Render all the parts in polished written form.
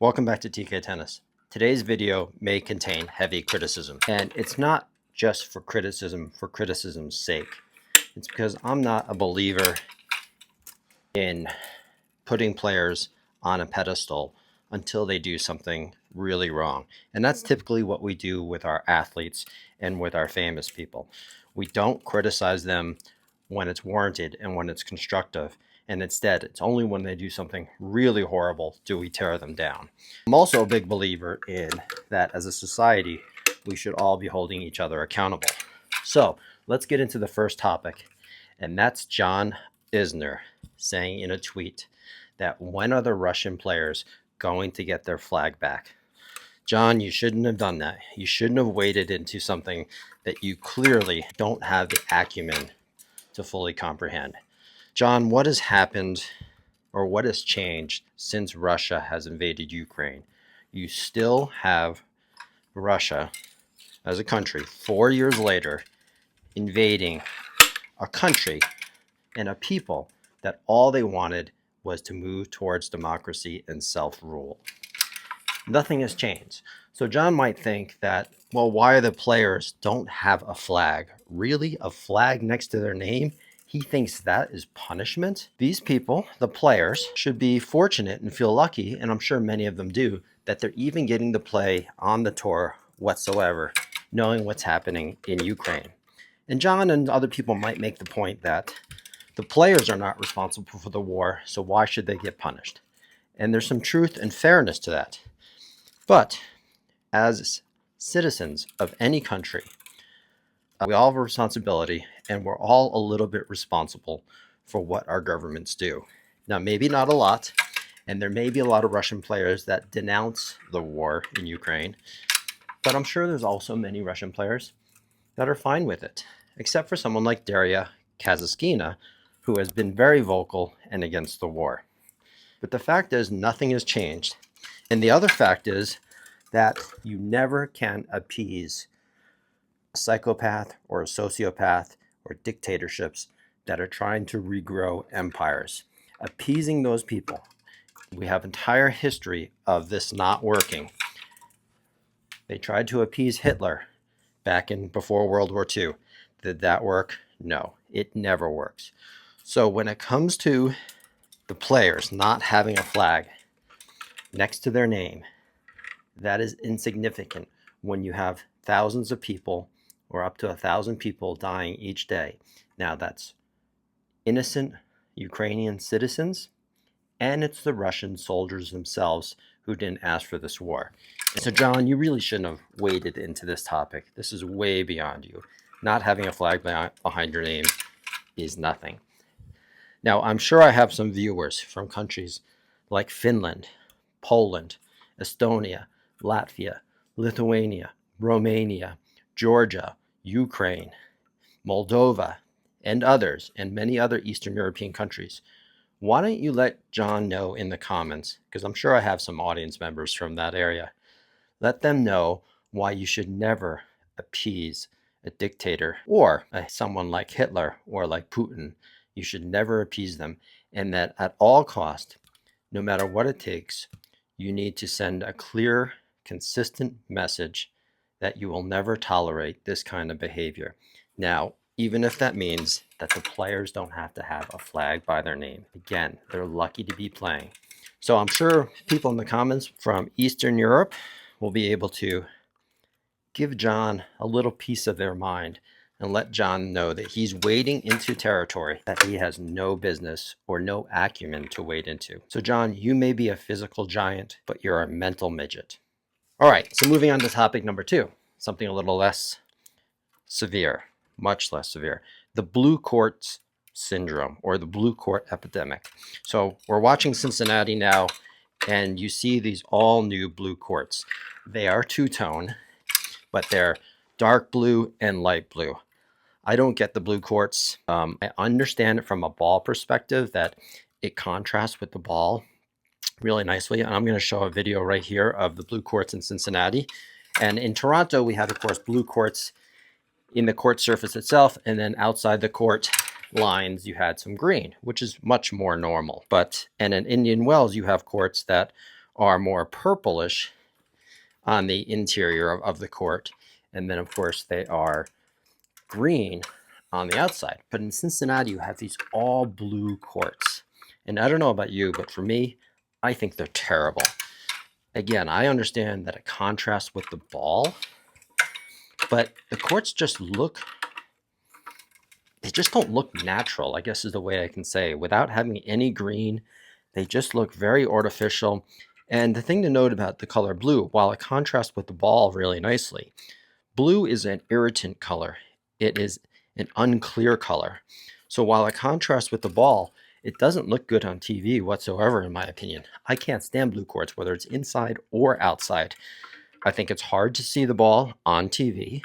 Welcome back to TK Tennis. Today's video may contain heavy criticism, and it's not just for criticism's sake. It's because I'm not a believer in putting players on a pedestal until they do something really wrong. And that's typically what we do with our athletes and with our famous people. We don't criticize them when it's warranted and when it's constructive. And instead, it's only when they do something really horrible do we tear them down. I'm also a big believer in that as a society, we should all be holding each other accountable. So let's get into the first topic, and that's John Isner saying in a tweet that when are the Russian players going to get their flag back? John, you shouldn't have done that. You shouldn't have waded into something that you clearly don't have the acumen to fully comprehend. John, what has happened or what has changed since Russia has invaded Ukraine? You still have Russia as a country 4 years later invading a country and a people that all they wanted was to move towards democracy and self-rule. Nothing has changed. So John might think that, well, why the players don't have a flag? Really? A flag next to their name? He thinks that is punishment. These people, the players, should be fortunate and feel lucky, and I'm sure many of them do, that they're even getting to play on the tour whatsoever, knowing what's happening in Ukraine. And John and other people might make the point that the players are not responsible for the war, so why should they get punished? And there's some truth and fairness to that. But as citizens of any country, we all have a responsibility, and we're all a little bit responsible for what our governments do. Now, maybe not a lot, and there may be a lot of Russian players that denounce the war in Ukraine, but I'm sure there's also many Russian players that are fine with it, except for someone like Daria Kazaskina, who has been very vocal and against the war. But the fact is, nothing has changed. And the other fact is that you never can appease a psychopath or a sociopath or dictatorships that are trying to regrow empires. Appeasing those people. We have entire history of this not working. They tried to appease Hitler back in before World War II. Did that work? No, it never works. So when it comes to the players not having a flag next to their name, that is insignificant when you have thousands of people or up to 1,000 people dying each day. Now that's innocent Ukrainian citizens, and it's the Russian soldiers themselves who didn't ask for this war. So John, you really shouldn't have waded into this topic. This is way beyond you. Not having a flag behind your name is nothing. Now, I'm sure I have some viewers from countries like Finland, Poland, Estonia, Latvia, Lithuania, Romania, Georgia, Ukraine, Moldova, and others, and many other Eastern European countries. Why don't you let John know in the comments, because I'm sure I have some audience members from that area. Let them know why you should never appease a dictator or someone like Hitler or like Putin. You should never appease them, and that at all cost, no matter what it takes, you need to send a clear, consistent message that you will never tolerate this kind of behavior. Now, even if that means that the players don't have to have a flag by their name. Again, they're lucky to be playing. So I'm sure people in the comments from Eastern Europe will be able to give John a little piece of their mind and let John know that he's wading into territory that he has no business or no acumen to wade into. So John, you may be a physical giant, but you're a mental midget. All right, so moving on to topic number 2, something a little less severe, much less severe, the blue court syndrome or the blue court epidemic. So we're watching Cincinnati now, and you see these all new blue courts. They are two-tone, but they're dark blue and light blue. I don't get the blue courts. I understand it from a ball perspective that it contrasts with the ball really nicely. And I'm going to show a video right here of the blue courts in Cincinnati. And in Toronto, we have, of course, blue courts in the court surface itself. And then outside the court lines, you had some green, which is much more normal. And in Indian Wells, you have courts that are more purplish on the interior of the court. And then, of course, they are green on the outside. But in Cincinnati, you have these all blue courts. And I don't know about you, but for me, I think they're terrible. Again, I understand that it contrasts with the ball, but the courts just look, they just don't look natural, I guess is the way I can say. Without having any green, they just look very artificial. And the thing to note about the color blue, while it contrasts with the ball really nicely, blue is an irritant color. It is an unclear color. So while it contrasts with the ball, it doesn't look good on TV whatsoever, in my opinion. I can't stand blue courts, whether it's inside or outside. I think it's hard to see the ball on TV,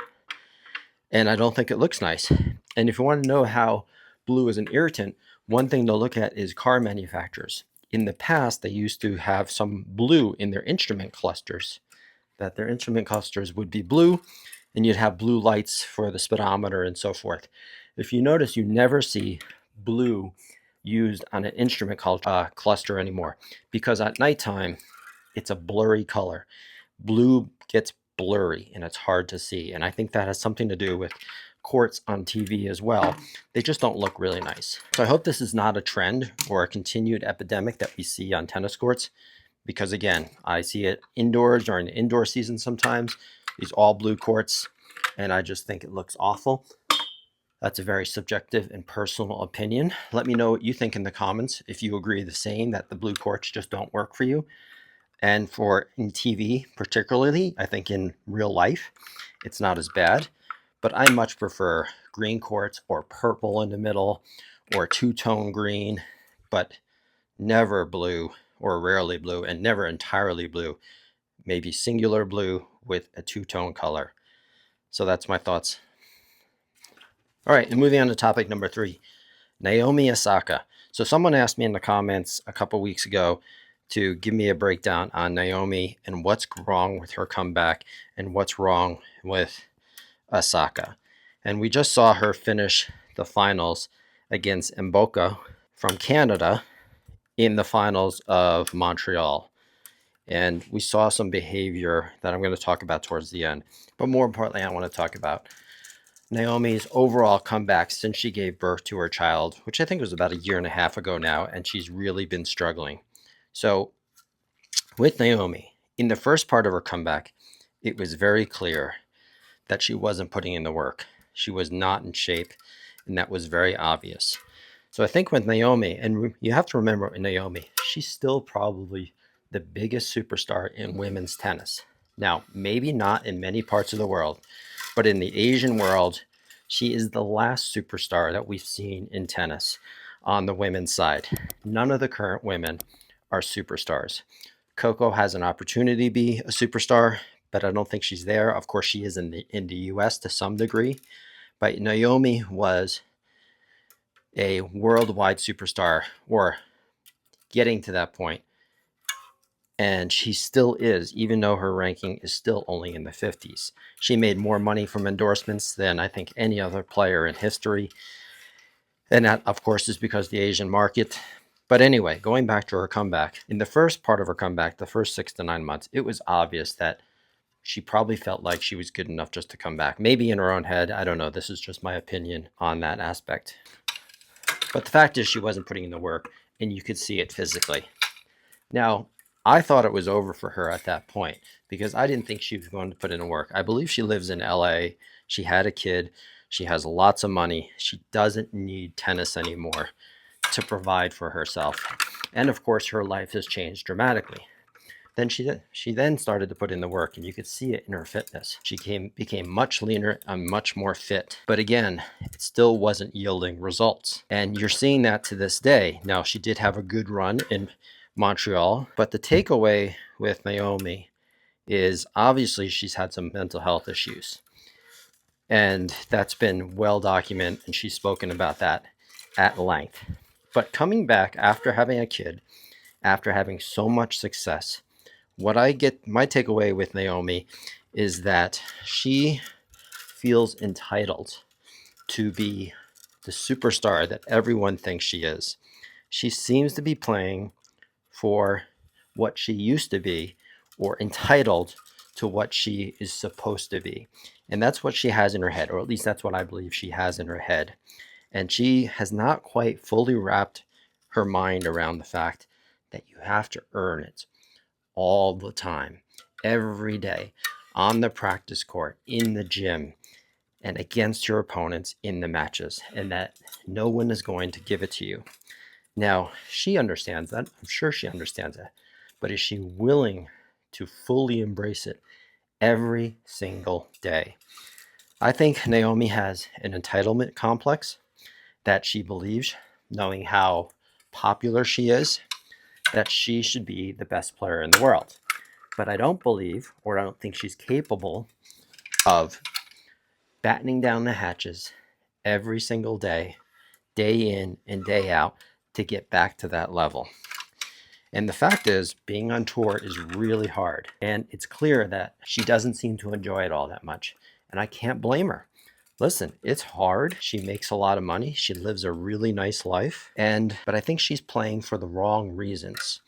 and I don't think it looks nice. And if you want to know how blue is an irritant, one thing to look at is car manufacturers. In the past, they used to have some blue in their instrument clusters, that their instrument clusters would be blue, and you'd have blue lights for the speedometer and so forth. If you notice, you never see blue used on an instrument cluster anymore, because at nighttime, it's a blurry color. Blue gets blurry and it's hard to see. And I think that has something to do with courts on TV as well. They just don't look really nice. So I hope this is not a trend or a continued epidemic that we see on tennis courts, because again, I see it indoors during the indoor season sometimes, these all blue courts, and I just think it looks awful. That's a very subjective and personal opinion. Let me know what you think in the comments, if you agree the same, that the blue courts just don't work for you. And for in TV particularly, I think in real life, it's not as bad. But I much prefer green courts or purple in the middle or two-tone green, but never blue or rarely blue, and never entirely blue. Maybe singular blue with a two-tone color. So that's my thoughts. All right, and moving on to topic number 3, Naomi Osaka. So someone asked me in the comments a couple weeks ago to give me a breakdown on Naomi and what's wrong with her comeback and what's wrong with Osaka. And we just saw her finish the finals against Mboka from Canada in the finals of Montreal. And we saw some behavior that I'm going to talk about towards the end. But more importantly, I want to talk about Naomi's overall comeback since she gave birth to her child, which I think was about a year and a half ago now, and she's really been struggling. So with Naomi, in the first part of her comeback, it was very clear that she wasn't putting in the work. She was not in shape, and that was very obvious. So I think with Naomi, and you have to remember with Naomi, she's still probably the biggest superstar in women's tennis. Now, maybe not in many parts of the world, but in the Asian world, she is the last superstar that we've seen in tennis on the women's side. None of the current women are superstars. Coco has an opportunity to be a superstar, but I don't think she's there. Of course, she is in the US to some degree, but Naomi was a worldwide superstar, or getting to that point, and she still is, even though her ranking is still only in the 50s. She made more money from endorsements than I think any other player in history, and that, of course, is because the Asian market. But anyway, going back to her comeback, in the first part of her comeback, the first 6 to 9 months, it was obvious that she probably felt like she was good enough just to come back. Maybe in her own head. I don't know. This is just my opinion on that aspect. But the fact is she wasn't putting in the work, and you could see it physically. Now, I thought it was over for her at that point because I didn't think she was going to put in the work. I believe she lives in LA. She had a kid. She has lots of money. She doesn't need tennis anymore to provide for herself. And of course, her life has changed dramatically. Then she then started to put in the work, and you could see it in her fitness. She became much leaner and much more fit. But again, it still wasn't yielding results. And you're seeing that to this day. Now, she did have a good run in Montreal, but the takeaway with Naomi is obviously she's had some mental health issues. And that's been well documented, and she's spoken about that at length. But coming back after having a kid, after having so much success, what I get, my takeaway with Naomi is that she feels entitled to be the superstar that everyone thinks she is. She seems to be playing for what she used to be or entitled to what she is supposed to be. And that's what she has in her head, or at least that's what I believe she has in her head. And she has not quite fully wrapped her mind around the fact that you have to earn it all the time, every day, on the practice court, in the gym, and against your opponents in the matches, and that no one is going to give it to you. Now, she understands that. I'm sure she understands that. But is she willing to fully embrace it every single day? I think Naomi has an entitlement complex that she believes, knowing how popular she is, that she should be the best player in the world. But I don't believe, or I don't think she's capable of battening down the hatches every single day, day in and day out, to get back to that level. And the fact is, being on tour is really hard. And it's clear that she doesn't seem to enjoy it all that much. And I can't blame her. Listen, it's hard. She makes a lot of money. She lives a really nice life. But I think she's playing for the wrong reasons.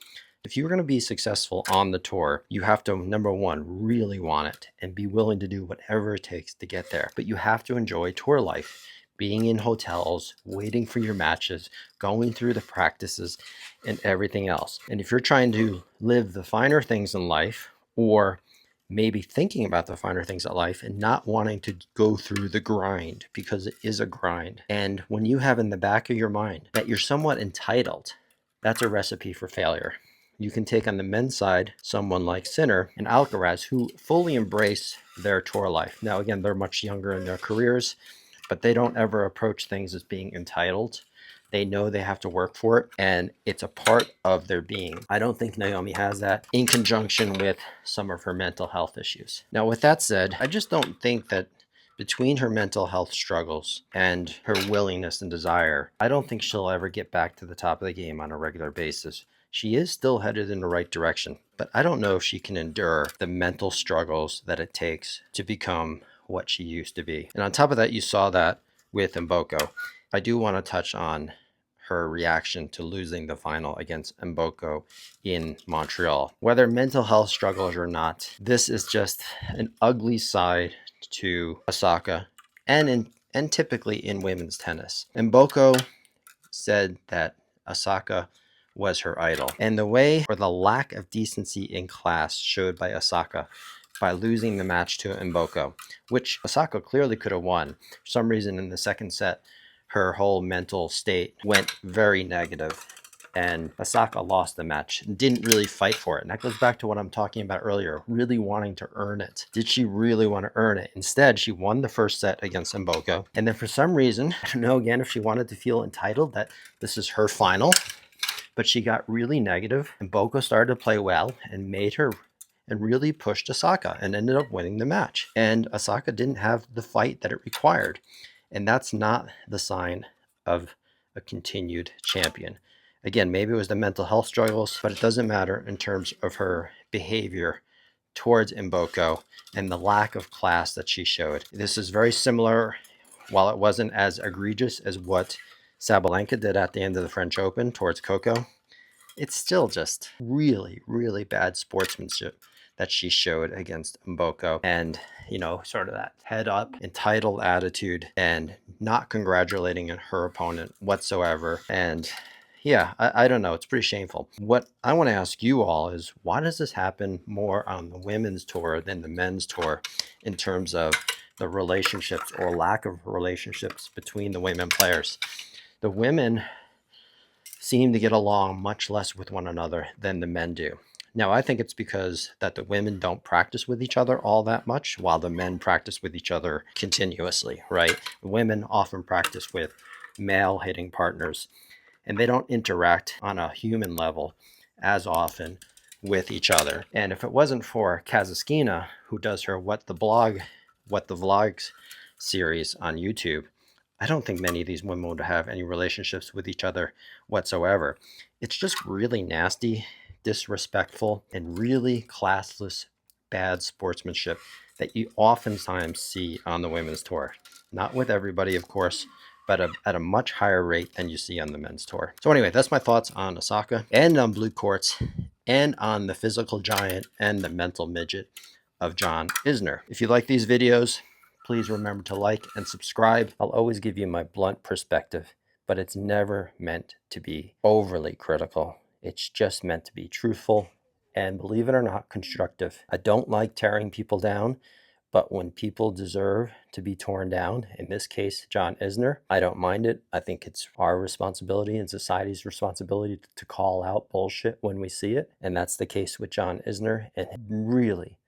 If you're going to be successful on the tour, you have to, number one, really want it and be willing to do whatever it takes to get there. But you have to enjoy tour life, being in hotels, waiting for your matches, going through the practices, and everything else. And if you're trying to live the finer things in life, or maybe thinking about the finer things in life and not wanting to go through the grind, because it is a grind, and when you have in the back of your mind that you're somewhat entitled, that's a recipe for failure. You can take on the men's side someone like Sinner and Alcaraz, who fully embrace their tour life. Now, again, they're much younger in their careers, but they don't ever approach things as being entitled. They know they have to work for it, and it's a part of their being. I don't think Naomi has that, in conjunction with some of her mental health issues. Now, with that said, I just don't think that between her mental health struggles and her willingness and desire, I don't think she'll ever get back to the top of the game on a regular basis. She is still headed in the right direction, but I don't know if she can endure the mental struggles that it takes to become what she used to be. And on top of that, you saw that with Mboko. I do want to touch on her reaction to losing the final against Mboko in Montreal. Whether mental health struggles or not, this is just an ugly side to Osaka and typically in women's tennis. Mboko said that Osaka was her idol. And the way, or the lack of decency in class showed by Osaka by losing the match to Mboko, which Osaka clearly could have won. For some reason in the second set, her whole mental state went very negative, and Osaka lost the match and didn't really fight for it. And that goes back to what I'm talking about earlier, really wanting to earn it. Did she really want to earn it? Instead, she won the first set against Mboko. And then for some reason, I don't know again if she wanted to feel entitled that this is her final, but she got really negative, and Mboko started to play well and made her and really pushed Osaka and ended up winning the match. And Osaka didn't have the fight that it required. And that's not the sign of a continued champion. Again, maybe it was the mental health struggles, but it doesn't matter in terms of her behavior towards Mboko and the lack of class that she showed. This is very similar, while it wasn't as egregious as what Sabalenka did at the end of the French Open towards Coco. It's still just really, really bad sportsmanship that she showed against Mboko, and sort of that head up, entitled attitude, and not congratulating her opponent whatsoever. And yeah, I don't know, it's pretty shameful. What I want to ask you all is, why does this happen more on the women's tour than the men's tour in terms of the relationships or lack of relationships between the women players? The women seem to get along much less with one another than the men do. Now, I think it's because that the women don't practice with each other all that much, while the men practice with each other continuously, right? The women often practice with male hitting partners, and they don't interact on a human level as often with each other. And if it wasn't for Kazaskina, who does her What the Vlogs series on YouTube, I don't think many of these women would have any relationships with each other whatsoever. It's just really nasty, disrespectful, and really classless, bad sportsmanship that you oftentimes see on the women's tour. Not with everybody, of course, but at a much higher rate than you see on the men's tour. So anyway, that's my thoughts on Osaka and on blue courts and on the physical giant and the mental midget of John Isner. If you like these videos, please remember to like and subscribe. I'll always give you my blunt perspective, but it's never meant to be overly critical. It's just meant to be truthful and, believe it or not, constructive. I don't like tearing people down, but when people deserve to be torn down, in this case, John Isner, I don't mind it. I think it's our responsibility and society's responsibility to call out bullshit when we see it. And that's the case with John Isner, and really,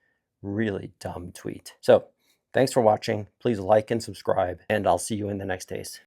really dumb tweet. So thanks for watching. Please like and subscribe, and I'll see you in the next days.